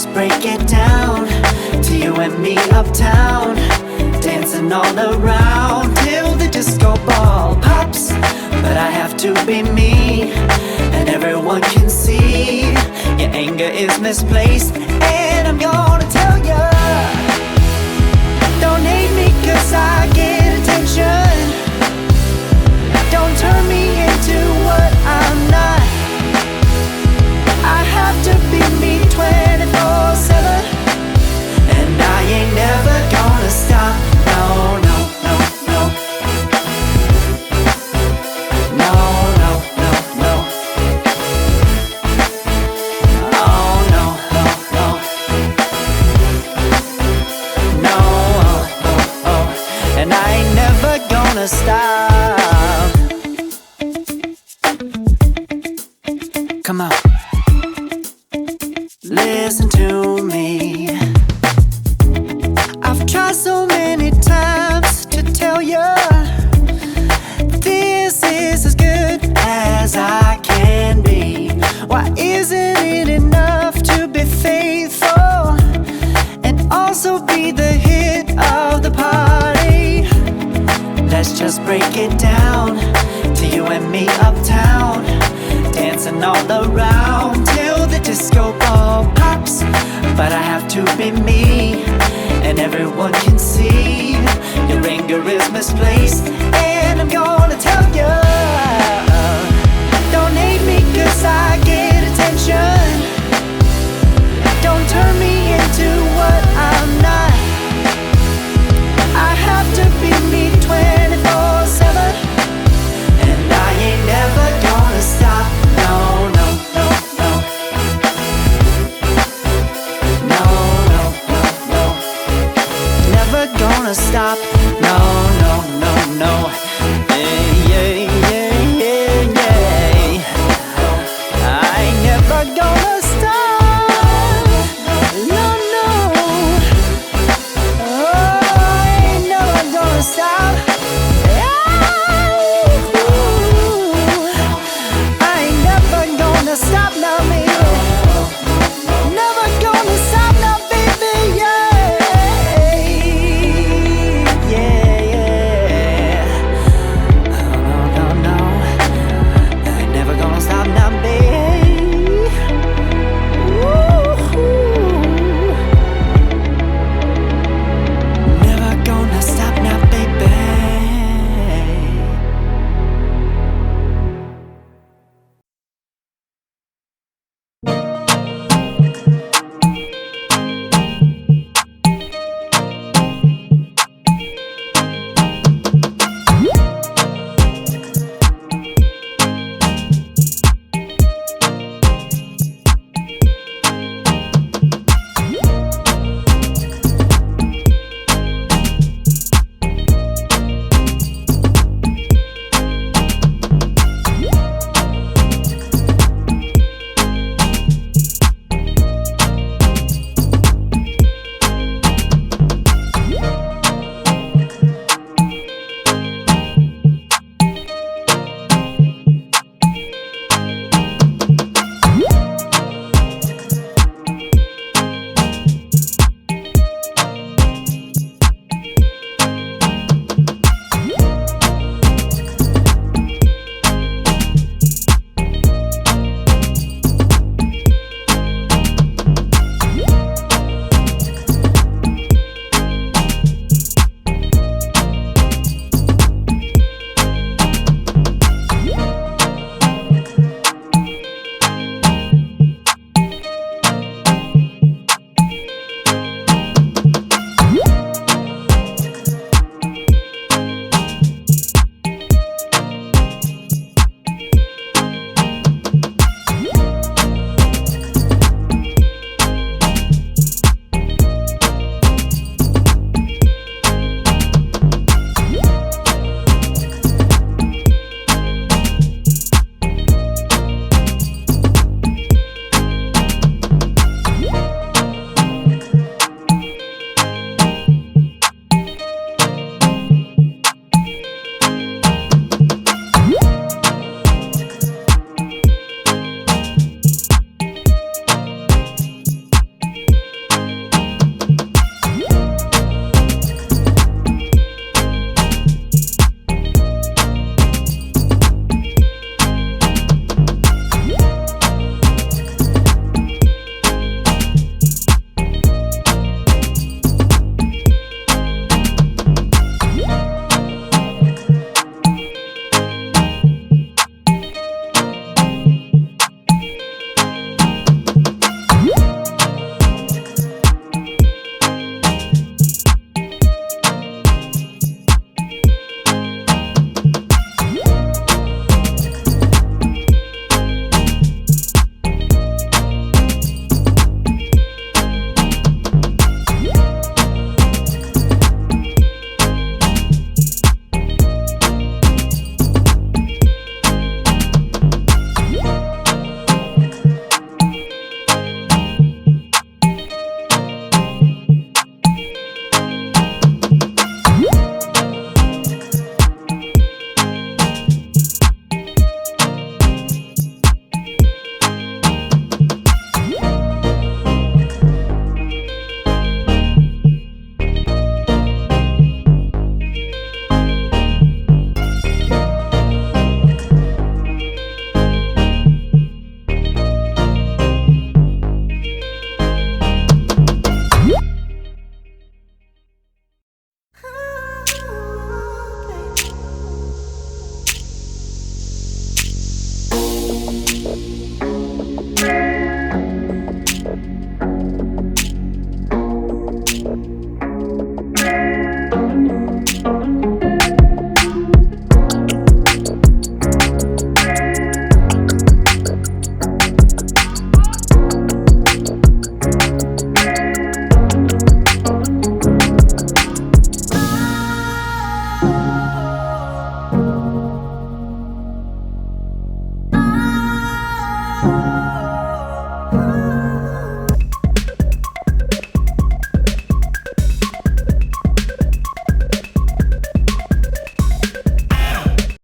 just break it down to you and me uptown, dancing all around till the disco ball pops. But I have to be me, and everyone can see your anger is misplaced. And I'm gonna tell ya, don't hate me 'cause I get attention. Don't turn me into what I'm not. I have to be me 24/7, and I ain't never gonna stop. No, no, no, no. No, no, no, no. Oh, no, no, no. No, oh, oh, oh. And I ain't never gonna stop. Come on, listen to me. I've tried so many times to tell you this is as good as I can be. Why isn't it enough to be faithful and also be the hit of the party? Let's just break it down to you and me uptown, dancing all around till the disco ball pops. But I have to be me, and everyone can see your anger is misplaced.